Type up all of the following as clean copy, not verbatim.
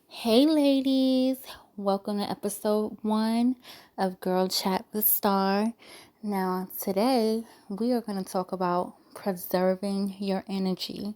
Hey, ladies, welcome to episode 1 of Girl Chat with Star. Now, today we are going to talk about preserving your energy.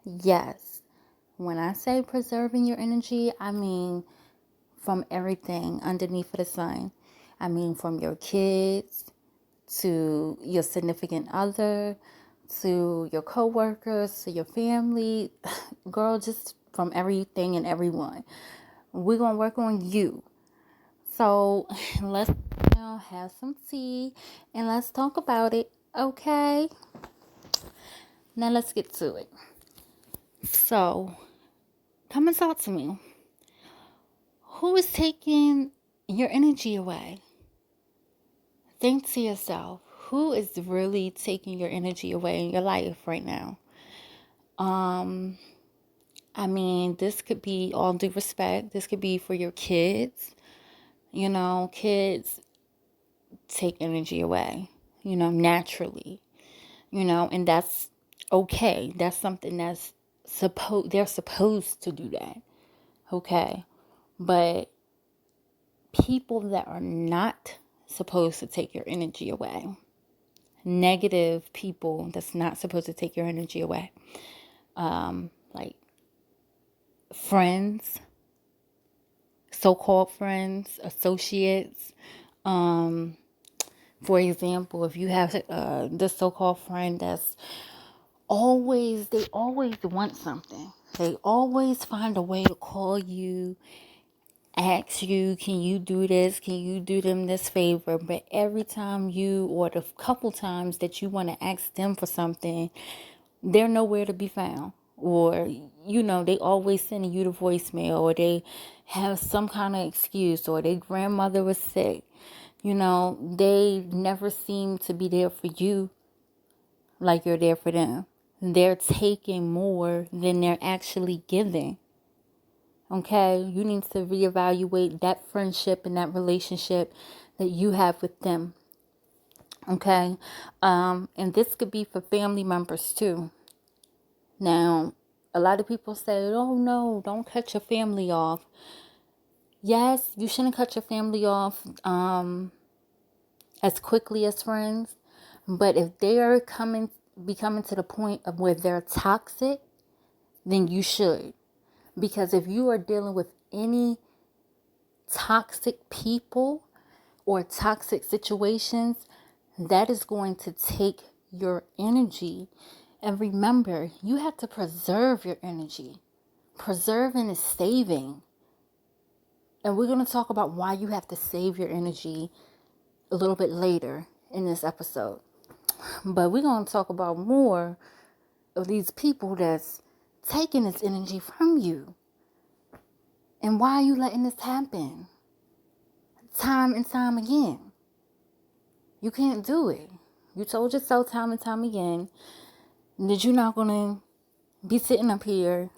Yes, when I say preserving your energy, I mean from everything underneath the sun. I mean from your kids to your significant other to your coworkers to your family. Girl, just from everything and everyone. We're going to work on you. So let's now have some tea and let's talk about it. Okay. Now let's get to it. So come and talk to me. Who is taking your energy away? Think to yourself, who is really taking your energy away in your life right now? Um, this could be all due respect. This could be for your kids. Kids take energy away, naturally, and that's okay. That's something that's they're supposed to do that. Okay. But people that are not supposed to take your energy away, negative people that's not supposed to take your energy away, like friends, so-called friends, associates. For example, if you have this so-called friend that's they always want something. They always find a way to call you, ask you, can you do this? Can you do them this favor? But every time or the couple times that you want to ask them for something, they're nowhere to be found. Or, they always sending you the voicemail, or they have some kind of excuse, or their grandmother was sick. They never seem to be there for you like you're there for them. They're taking more than they're actually giving. Okay? You need to reevaluate that friendship and that relationship that you have with them. Okay? And this could be for family members too. Now, a lot of people say, oh no, don't cut your family off. Yes, you shouldn't cut your family off as quickly as friends. But if they are becoming to the point of where they're toxic, then you should. Because if you are dealing with any toxic people or toxic situations, that is going to take your energy. And remember, you have to preserve your energy. Preserving is saving. And we're going to talk about why you have to save your energy a little bit later in this episode. But we're going to talk about more of these people that's taking this energy from you. And why are you letting this happen? Time and time again. You can't do it. You told yourself time and time again that you're not going to be sitting up here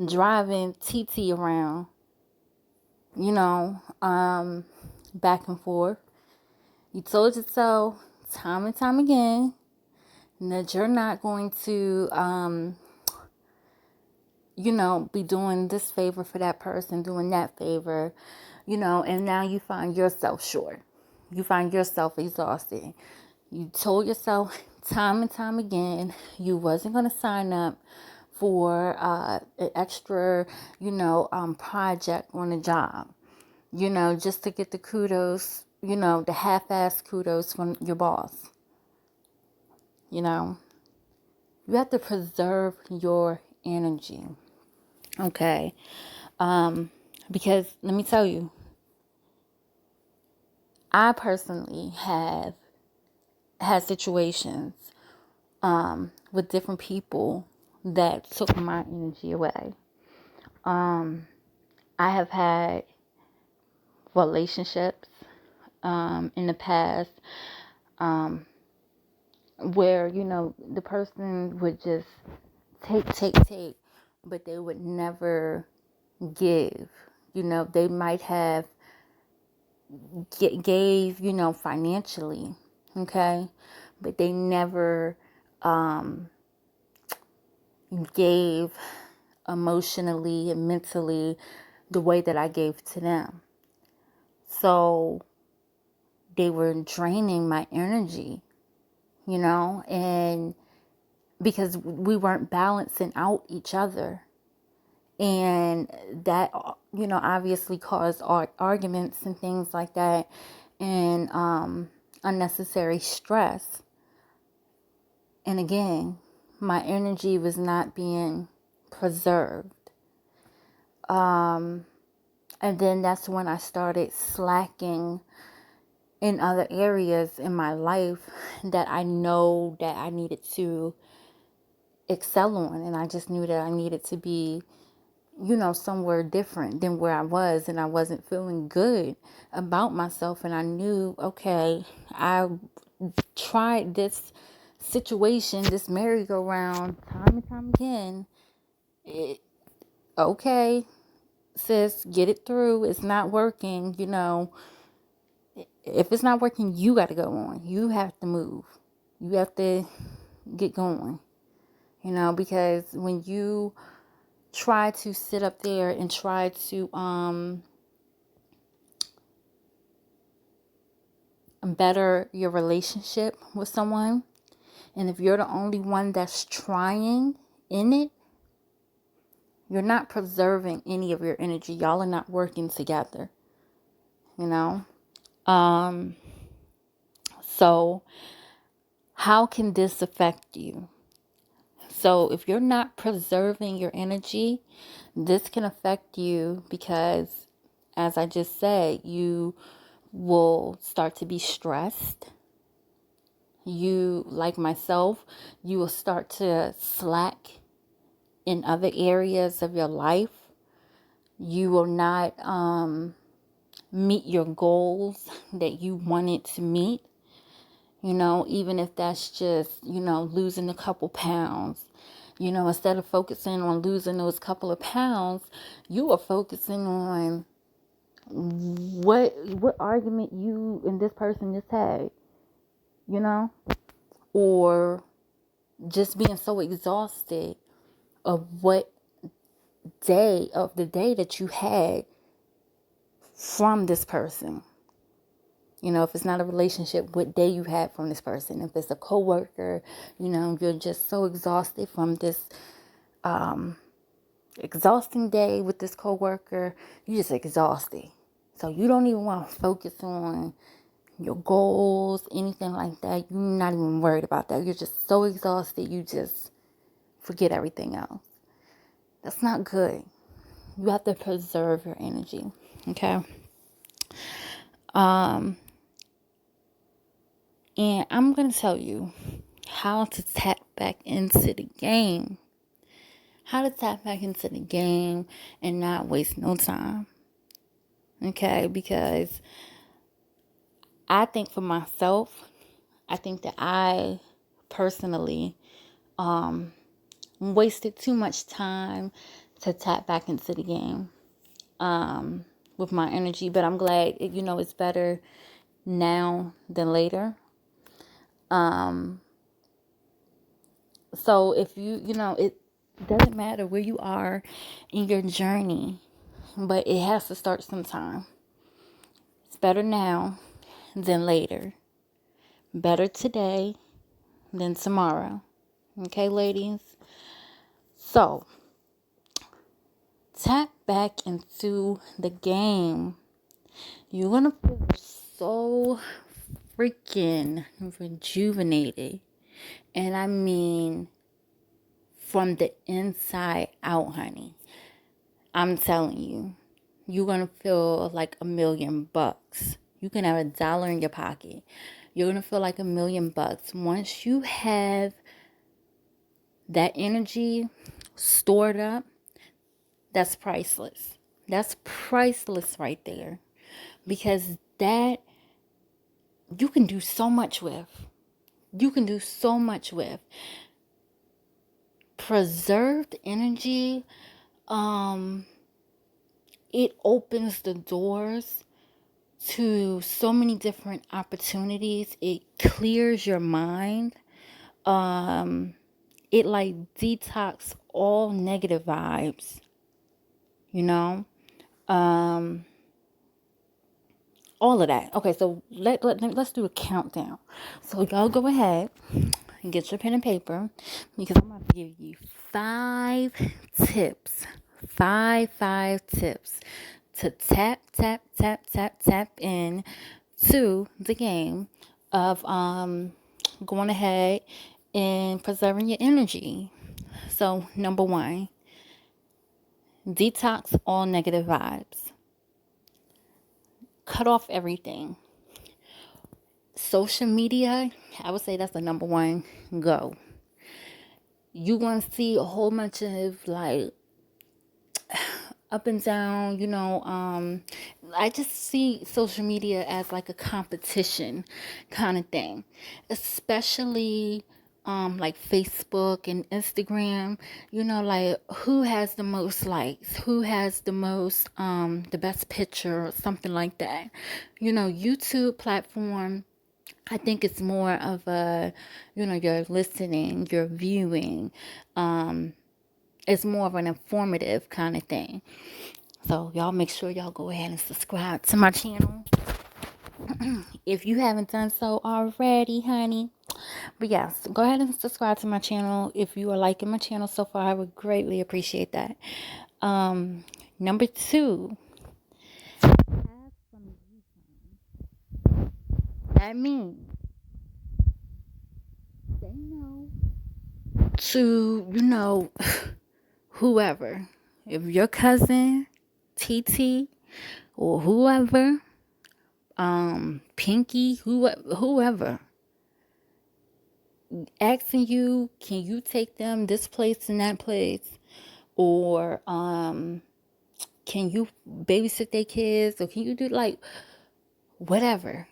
driving TT around, back and forth. You told yourself time and time again that you're not going to, be doing this favor for that person, doing that favor, and now you find yourself short. You find yourself exhausted. You told yourself time and time again you wasn't going to sign up for an extra, project on a job, just to get the kudos, the half-ass kudos from your boss. You have to preserve your energy. Okay. Because let me tell you, I personally have had situations with different people that took my energy away. I have had relationships in the past where, the person would just take, but they would never give. They might have gave, financially, okay? But they never gave emotionally and mentally the way that I gave to them. So they were draining my energy, and because we weren't balancing out each other. And that, obviously caused arguments and things like that, and unnecessary stress. And again, my energy was not being preserved. And then that's when I started slacking in other areas in my life that I know that I needed to excel on. And I just knew that I needed to be, somewhere different than where I was. And I wasn't feeling good about myself. And I knew, okay, I tried this situation, this merry-go-round, time and time again. Okay, sis, get it through. It's not working. If it's not working, you got to go on. You have to move. You have to get going. Because when you try to sit up there and try to better your relationship with someone, and if you're the only one that's trying in it, you're not preserving any of your energy. Y'all are not working together. So how can this affect you? So if you're not preserving your energy, this can affect you because, as I just said, you will start to be stressed. You, like myself, you will start to slack in other areas of your life. You will not meet your goals that you wanted to meet. Even if that's just, losing a couple pounds. Instead of focusing on losing those couple of pounds, you are focusing on what argument you and this person just had, or just being so exhausted of the day that you had from this person. If it's not a relationship, what day you had from this person. If it's a coworker, you're just so exhausted from this exhausting day with this coworker. You're just exhausted. So you don't even want to focus on your goals, anything like that. You're not even worried about that. You're just so exhausted, you just forget everything else. That's not good. You have to preserve your energy, okay? And I'm going to tell you how to tap back into the game. How to tap back into the game and not waste no time. Okay? Because I think for myself, I think that I personally wasted too much time to tap back into the game with my energy. But I'm glad, it's better now than later. So if it doesn't matter where you are in your journey, but it has to start sometime. It's better now than later. Better today than tomorrow. Okay, ladies? So, tap back into the game. You're going to feel so freaking rejuvenated. And I mean from the inside out, honey. I'm telling you, you're going to feel like $1,000,000. You can have $1 in your pocket. You're going to feel like $1,000,000. Once you have that energy stored up, that's priceless. That's priceless right there. Because that you can do so much with. You can do so much with. Preserved energy, it opens the doors to so many different opportunities. It clears your mind. it like detox all negative vibes, you know? Um, all of that. Okay, so let's do a countdown. So y'all go ahead and get your pen and paper because I'm about to give you tips. Five tips to tap in to the game of going ahead and preserving your energy. So number one, detox all negative vibes. Cut off everything. Social media, I would say that's the number one go. You want to see a whole bunch of like up and down, I just see social media as like a competition kind of thing, especially like Facebook and Instagram, like who has the most likes, who has the most the best picture or something like that. YouTube platform, I think it's more of a, you're listening, you're viewing. It's more of an informative kind of thing. So y'all make sure y'all go ahead and subscribe to my channel if you haven't done so already, honey. But yes, go ahead and subscribe to my channel if you are liking my channel so far. I would greatly appreciate that. Number two, that means say no to, whoever. If your cousin, TT, or whoever, Pinky, whoever, asking you, can you take them this place and that place? Or can you babysit their kids? Or can you do like whatever?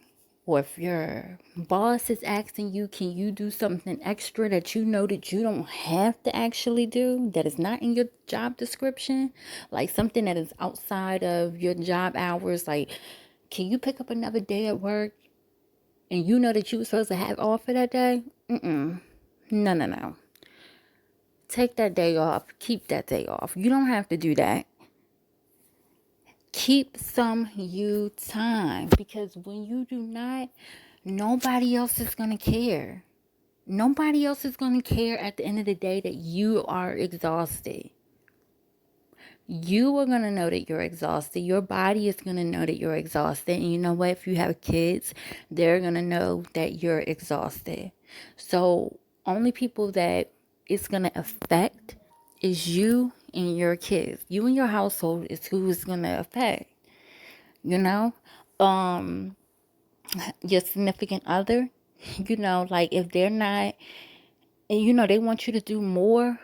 Or if your boss is asking you, can you do something extra that you know that you don't have to actually do, that is not in your job description, like something that is outside of your job hours, like can you pick up another day at work and you know that you were supposed to have off for that day? No. Take that day off. Keep that day off. You don't have to do that. Keep some you time, because when you do not, nobody else is going to care. Nobody else is going to care at the end of the day that you are exhausted. You are going to know that you're exhausted. Your body is going to know that you're exhausted. And you know what? If you have kids, they're going to know that you're exhausted. So only people that it's going to affect is you and your kids. You and your household is who is going to affect, you know? Your significant other, like if they're not, and they want you to do more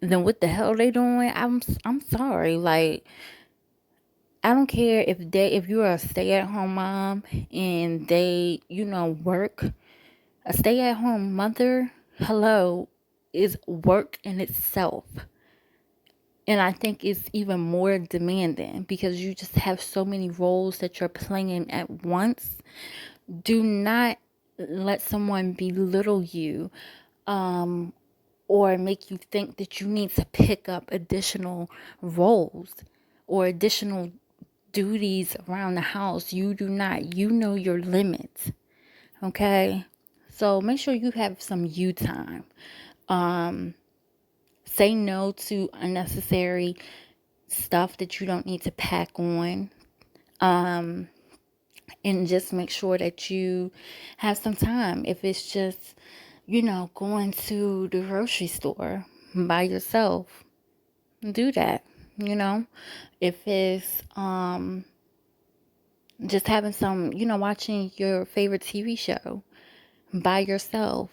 than what the hell they doing, I'm sorry. Like, I don't care if you're a stay-at-home mom and they, work. A stay-at-home mother, hello, is work in itself. And I think it's even more demanding because you just have so many roles that you're playing at once. Do not let someone belittle you, or make you think that you need to pick up additional roles or additional duties around the house. You do not. You know your limits. Okay? So make sure you have some you time. Say no to unnecessary stuff that you don't need to pack on. And just make sure that you have some time. If it's just, going to the grocery store by yourself, do that. If it's just having some, watching your favorite TV show by yourself,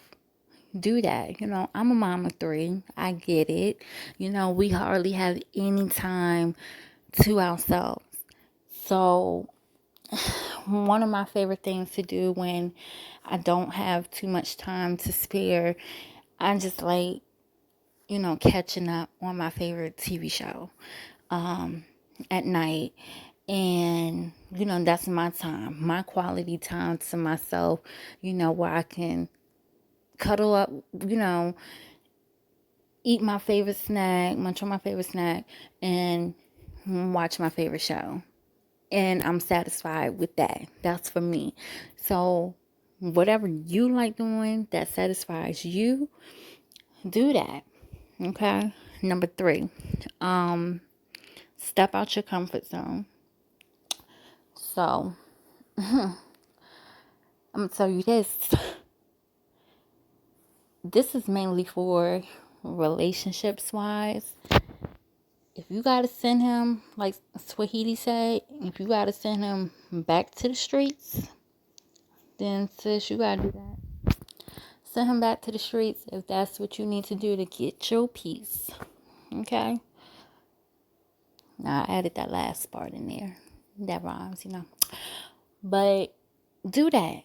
do that. I'm a mom of three. I get it. We hardly have any time to ourselves. So one of my favorite things to do when I don't have too much time to spare, I just like, catching up on my favorite TV show at night. And, that's my time, my quality time to myself, where I can cuddle up, you know, eat my favorite snack, munch on my favorite snack, and watch my favorite show. And I'm satisfied with that. That's for me. So, whatever you like doing that satisfies you, do that. Okay? Number 3, step out your comfort zone. So, I'm gonna tell you this. This is mainly for relationships wise. If you gotta send him, like Swahili said, if you gotta send him back to the streets, then sis, you gotta do that. Send him back to the streets if that's what you need to do to get your peace. Okay? Now I added that last part in there. That rhymes, you know. But do that.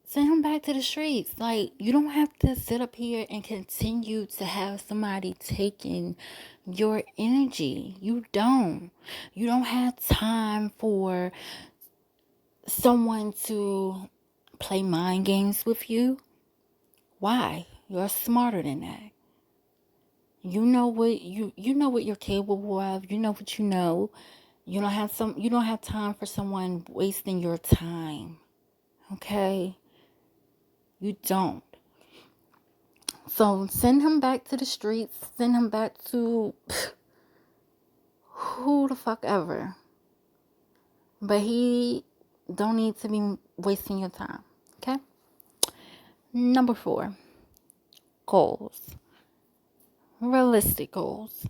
Send him back to the streets. Like, you don't have to sit up here and continue to have somebody taking your energy. You don't. You don't have time for someone to play mind games with you. Why? You're smarter than that. You know what you know what you're capable of. You know what you know. You don't have time for someone wasting your time. Okay? You don't. So send him back to the streets. Send him back to who the fuck ever. But he don't need to be wasting your time. Okay? Number 4, goals. Realistic goals.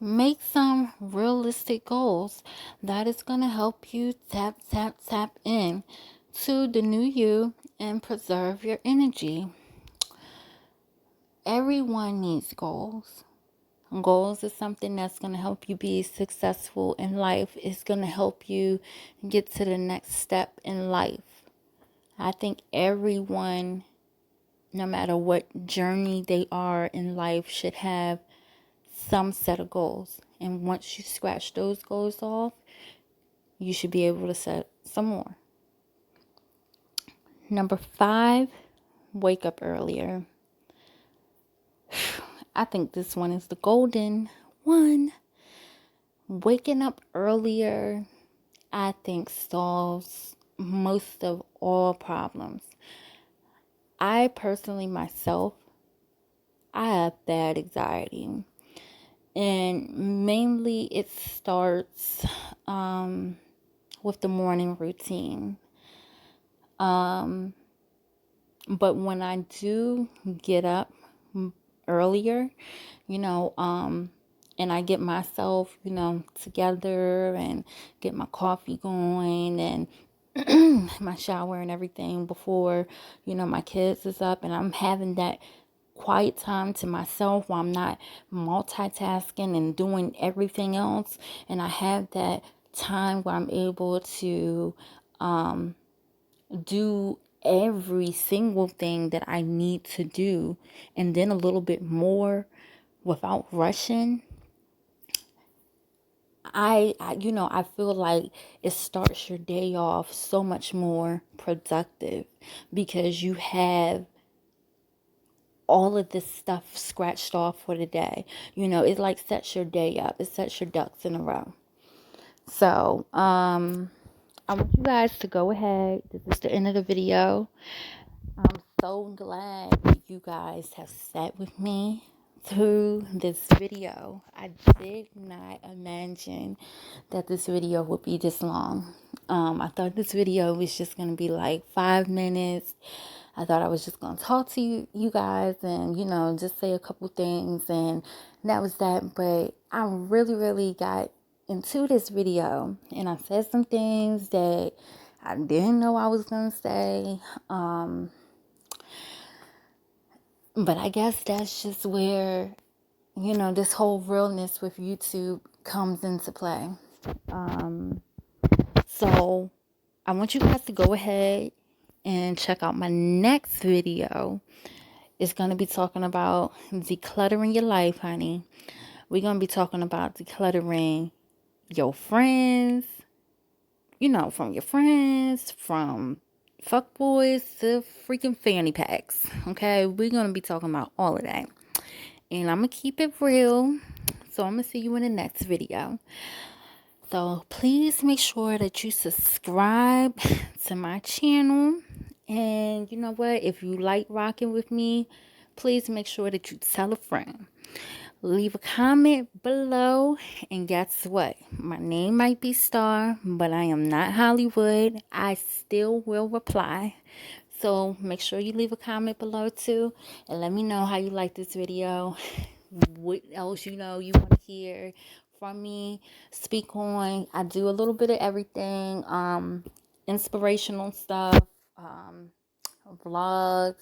Make some realistic goals that is going to help you tap in to the new you and preserve your energy. Everyone needs goals. Goals is something that's going to help you be successful in life. It's going to help you get to the next step in life. I think everyone, no matter what journey they are in life, should have some set of goals. And once you scratch those goals off, you should be able to set some more. Number 5, wake up earlier. I think this one is the golden one. Waking up earlier, I think, solves most of all problems. I personally, myself, I have bad anxiety. And mainly it starts with the morning routine. But when I do get up earlier, and I get myself, together and get my coffee going and my shower and everything before, my kids is up, and I'm having that quiet time to myself while I'm not multitasking and doing everything else. And I have that time where I'm able to do every single thing that I need to do, and then a little bit more without rushing. I feel like it starts your day off so much more productive because you have all of this stuff scratched off for the day. It like sets your day up. It sets your ducks in a row. So, I want you guys to go ahead. This is the end of the video. I'm so glad that you guys have sat with me through this video. I did not imagine that this video would be this long. I thought this video was just going to be like 5 minutes. I thought I was just going to talk to you guys and, just say a couple things, and that was that. But I really, really got into this video, and I said some things that I didn't know I was going to say. But I guess that's just where, this whole realness with YouTube comes into play. So I want you guys to go ahead and check out my next video. It's going to be talking about decluttering your life, honey. We're going to be talking about decluttering your friends, from your friends, from fuck boys to freaking fanny packs. Okay, we're gonna be talking about all of that. And I'm gonna keep it real. So I'm gonna see you in the next video. So please make sure that you subscribe to my channel. And you know what? If you like rocking with me, please make sure that you tell a friend. Leave a comment below. And guess what? My name might be Star, but I am not Hollywood. I still will reply. So make sure you leave a comment below too. And let me know how you like this video. What else you want to hear from me speak on. I do a little bit of everything, inspirational stuff, vlogs,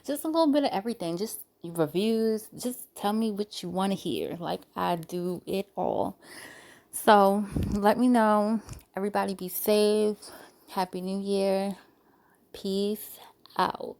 just a little bit of everything, just reviews. Just tell me what you want to hear. Like, I do it all. So let me know. Everybody be safe. Happy New Year. Peace out.